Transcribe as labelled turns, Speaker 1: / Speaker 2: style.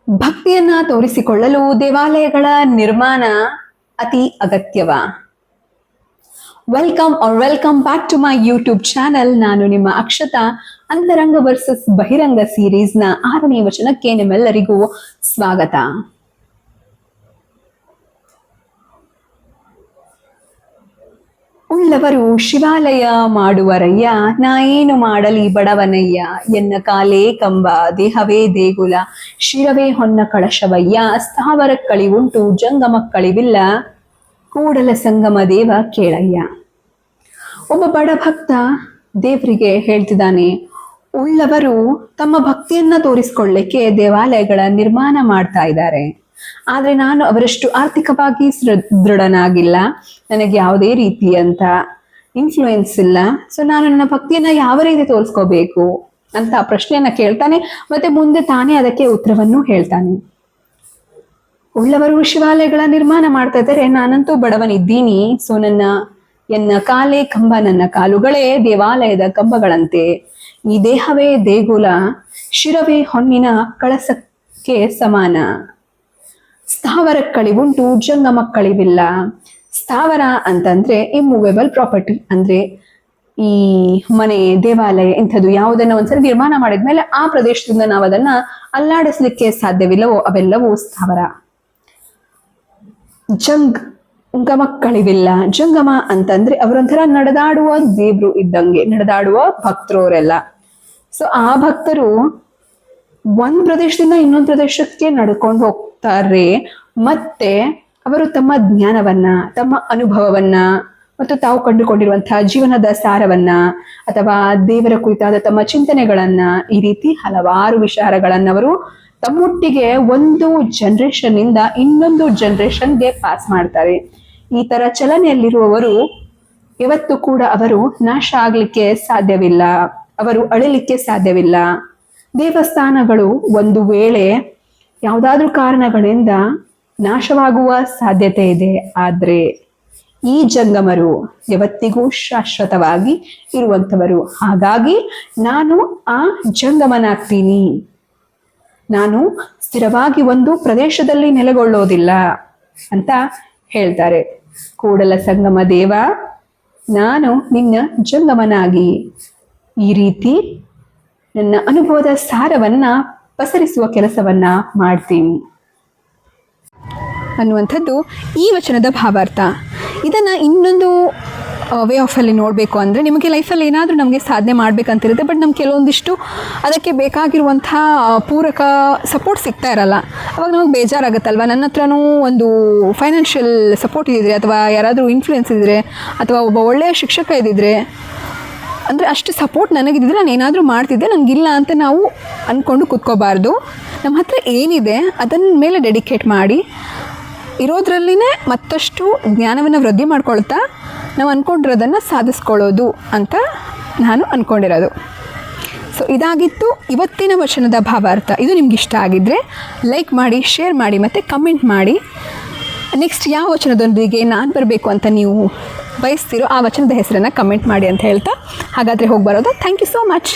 Speaker 1: ಭಕ್ತಿಯನ್ನ ತೋರಿಸಿಕೊಳ್ಳಲು ದೇವಾಲಯಗಳ ನಿರ್ಮಾಣ ಅತಿ ಅಗತ್ಯವ. Welcome back to my YouTube channel. ನಾನು ನಿಮ್ಮ ಅಕ್ಷತಾ. ಅಂತರಂಗ ವರ್ಸಸ್ ಬಹಿರಂಗ ಸೀರೀಸ್ನ 6ನೇ ವಚನಕ್ಕೆ ನಿಮ್ಮೆಲ್ಲರಿಗೂ ಸ್ವಾಗತ. ಉಳ್ಳವರು ಶಿವಾಲಯ ಮಾಡುವರಯ್ಯ, ನಾ ಏನು ಮಾಡಲಿ ಬಡವನಯ್ಯ. ಎನ್ನ ಕಾಲೇ ಕಂಬ, ದೇಹವೇ ದೇಗುಲ, ಶಿರವೇ ಹೊನ್ನ ಕಳಶವಯ್ಯ. ಸ್ಥಾವರ ಕಳಿವುಂಟು, ಜಂಗಮ ಕಳಿವಿಲ್ಲ, ಕೂಡಲ ಸಂಗಮ ದೇವ ಕೇಳಯ್ಯ. ಒಬ್ಬ ಬಡ ಭಕ್ತ ದೇವರಿಗೆ ಹೇಳ್ತಿದ್ದಾನೆ, ಉಳ್ಳವರು ತಮ್ಮ ಭಕ್ತಿಯನ್ನ ತೋರಿಸ್ಕೊಳ್ಳಿಕ್ಕೆ ದೇವಾಲಯಗಳ ನಿರ್ಮಾಣ ಮಾಡ್ತಾ ಇದ್ದಾರೆ. ಆದ್ರೆ ನಾನು ಅವರಷ್ಟು ಆರ್ಥಿಕವಾಗಿ ದೃಢನಾಗಿಲ್ಲ, ನನಗೆ ಯಾವುದೇ ರೀತಿಯಂತ ಇನ್ಫ್ಲೂಯೆನ್ಸ್ ಇಲ್ಲ. ಸೊ ನಾನು ನನ್ನ ಭಕ್ತಿಯನ್ನ ಯಾವ ರೀತಿ ತೋರಿಸ್ಕೋಬೇಕು ಅಂತ ಪ್ರಶ್ನೆಯನ್ನ ಕೇಳ್ತಾನೆ. ಮತ್ತೆ ಮುಂದೆ ತಾನೇ ಅದಕ್ಕೆ ಉತ್ತರವನ್ನು ಹೇಳ್ತಾನೆ. ಉಳ್ಳವರು ಶಿವಾಲಯಗಳ ನಿರ್ಮಾಣ ಮಾಡ್ತಾ ಇದ್ದಾರೆ, ನಾನಂತೂ ಬಡವನಿದ್ದೀನಿ. ಸೊ ಎನ್ನ ಕಾಲೇ ಕಂಬ, ನನ್ನ ಕಾಲುಗಳೇ ದೇವಾಲಯದ ಕಂಬಗಳಂತೆ. ಈ ದೇಹವೇ ದೇಗುಲ, ಶಿರವೇ ಹೊನ್ನಿನ ಕಳಸಕ್ಕೆ ಸಮಾನ. ಸ್ಥಾವರ ಕಳಿವುಂಟು, ಜಂಗಮ ಕಳಿವಿಲ್ಲ. ಸ್ಥಾವರ ಅಂತಂದ್ರೆ ಇಮ್ಮೂವೇಬಲ್ ಪ್ರಾಪರ್ಟಿ, ಅಂದ್ರೆ ಈ ಮನೆ, ದೇವಾಲಯ ಇಂಥದ್ದು ಯಾವುದನ್ನ ಒಂದ್ಸರಿ ನಿರ್ಮಾಣ ಮಾಡಿದ್ಮೇಲೆ ಆ ಪ್ರದೇಶದಿಂದ ನಾವು ಅದನ್ನ ಅಲ್ಲಾಡಿಸ್ಲಿಕ್ಕೆ ಸಾಧ್ಯವಿಲ್ಲವೋ ಅವೆಲ್ಲವೂ ಸ್ಥಾವರ. ಜಂಗಮ ಕಳಿವಿಲ್ಲ. ಜಂಗಮ ಅಂತಂದ್ರೆ ಅವರೊಂಥರ ನಡೆದಾಡುವ ದೇವ್ರು ಇದ್ದಂಗೆ, ನಡೆದಾಡುವ ಭಕ್ತರವರೆಲ್ಲ. ಸೊ ಆ ಭಕ್ತರು ಒಂದ್ ಪ್ರದೇಶದಿಂದ ಇನ್ನೊಂದು ಪ್ರದೇಶಕ್ಕೆ ನಡ್ಕೊಂಡು ಹೋಗ್ತಾರೆ. ಮತ್ತೆ ಅವರು ತಮ್ಮ ಜ್ಞಾನವನ್ನ, ತಮ್ಮ ಅನುಭವವನ್ನ ಮತ್ತು ತಾವು ಕಂಡುಕೊಂಡಿರುವಂತಹ ಜೀವನದ ಸಾರವನ್ನ ಅಥವಾ ದೇವರ ಕುರಿತಾದ ತಮ್ಮ ಚಿಂತನೆಗಳನ್ನ, ಈ ರೀತಿ ಹಲವಾರು ವಿಚಾರಗಳನ್ನ ಅವರು ತಮ್ಮೊಟ್ಟಿಗೆ ಒಂದು ಜನರೇಷನ್ ಇಂದ ಇನ್ನೊಂದು ಜನರೇಷನ್ಗೆ ಪಾಸ್ ಮಾಡ್ತಾರೆ. ಈ ತರ ಚಲನೆಯಲ್ಲಿರುವವರು ಇವತ್ತು ಕೂಡ ಅವರು ನಾಶ ಆಗ್ಲಿಕ್ಕೆ ಸಾಧ್ಯವಿಲ್ಲ, ಅವರು ಅಳಿಲಿಕ್ಕೆ ಸಾಧ್ಯವಿಲ್ಲ. ದೇವಸ್ಥಾನಗಳು ಒಂದು ವೇಳೆ ಯಾವುದಾದ್ರೂ ಕಾರಣಗಳಿಂದ ನಾಶವಾಗುವ ಸಾಧ್ಯತೆ ಇದೆ, ಆದ್ರೆ ಈ ಜಂಗಮರು ಯಾವತ್ತಿಗೂ ಶಾಶ್ವತವಾಗಿ ಇರುವಂಥವರು. ಹಾಗಾಗಿ ನಾನು ಆ ಜಂಗಮನಾಗ್ತೀನಿ, ನಾನು ಸ್ಥಿರವಾಗಿ ಒಂದು ಪ್ರದೇಶದಲ್ಲಿ ನೆಲೆಗೊಳ್ಳೋದಿಲ್ಲ ಅಂತ ಹೇಳ್ತಾರೆ. ಕೂಡಲ ಸಂಗಮ ದೇವ, ನಾನು ನಿನ್ನ ಜಂಗಮನಾಗಿ ಈ ರೀತಿ ನನ್ನ ಅನುಭವದ ಸಾರವನ್ನ ಪಸರಿಸುವ ಕೆಲಸವನ್ನ ಮಾಡ್ತೀನಿ ಅನ್ನುವಂಥದ್ದು ಈ ವಚನದ ಭಾವಾರ್ಥ. ಇದನ್ನ ಇನ್ನೊಂದು ವೇ ಆಫ್ ಅಲ್ಲಿ ನೋಡಬೇಕು ಅಂದರೆ, ನಿಮಗೆ ಲೈಫಲ್ಲಿ ಏನಾದರೂ ನಮಗೆ ಸಾಧನೆ ಮಾಡಬೇಕಂತಿರುತ್ತೆ, ಬಟ್ ನಮ್ಗೆ ಕೆಲವೊಂದಿಷ್ಟು ಅದಕ್ಕೆ ಬೇಕಾಗಿರುವಂಥ ಪೂರಕ ಸಪೋರ್ಟ್ ಸಿಗ್ತಾ ಇರಲ್ಲ. ಅವಾಗ ನಮಗೆ ಬೇಜಾರಾಗುತ್ತಲ್ವ. ನನ್ನ ಹತ್ರನೂ ಒಂದು ಫೈನಾನ್ಷಿಯಲ್ ಸಪೋರ್ಟ್ ಇದ್ದಿದ್ರೆ, ಅಥವಾ ಯಾರಾದರೂ ಇನ್ಫ್ಲೂಯೆನ್ಸ್ ಇದ್ದರೆ, ಅಥವಾ ಒಬ್ಬ ಒಳ್ಳೆಯ ಶಿಕ್ಷಕ ಇದ್ದಿದ್ರೆ, ಅಂದರೆ ಅಷ್ಟು ಸಪೋರ್ಟ್ ನನಗಿದ್ದರೆ ನಾನು ಏನಾದರೂ ಮಾಡ್ತಿದ್ದೆ, ನನಗಿಲ್ಲ ಅಂತ ನಾವು ಅಂದ್ಕೊಂಡು ಕೂತ್ಕೋಬಾರ್ದು. ನಮ್ಮ ಹತ್ರ ಏನಿದೆ ಅದನ್ನ ಮೇಲೆ ಡೆಡಿಕೇಟ್ ಮಾಡಿ, ಇರೋದ್ರಲ್ಲಿನೇ ಮತ್ತಷ್ಟು ಜ್ಞಾನವನ್ನು ವೃದ್ಧಿ ಮಾಡ್ಕೊಳ್ತಾ ನಾವು ಅಂದ್ಕೊಂಡಿರೋದನ್ನು ಸಾಧಿಸ್ಕೊಳ್ಳೋದು ಅಂತ ನಾನು ಅಂದ್ಕೊಂಡಿರೋದು. ಸೊ ಇದಾಗಿತ್ತು ಇವತ್ತಿನ ವಚನದ ಭಾವಾರ್ಥ. ಇದು ನಿಮ್ಗೆ ಇಷ್ಟ ಆಗಿದ್ದರೆ ಲೈಕ್ ಮಾಡಿ, ಶೇರ್ ಮಾಡಿ, ಮತ್ತು ಕಮೆಂಟ್ ಮಾಡಿ. ನೆಕ್ಸ್ಟ್ ಯಾವ ವಚನದೊಂದಿಗೆ ನಾನು ಬರಬೇಕು ಅಂತ ನೀವು ಬಯಸ್ತೀರೋ ಆ ವಚನದ ಹೆಸರನ್ನು ಕಮೆಂಟ್ ಮಾಡಿ ಅಂತ ಹೇಳ್ತಾ, ಹಾಗಾದರೆ ಹೋಗಿ ಬರೋದು. Thank you so much.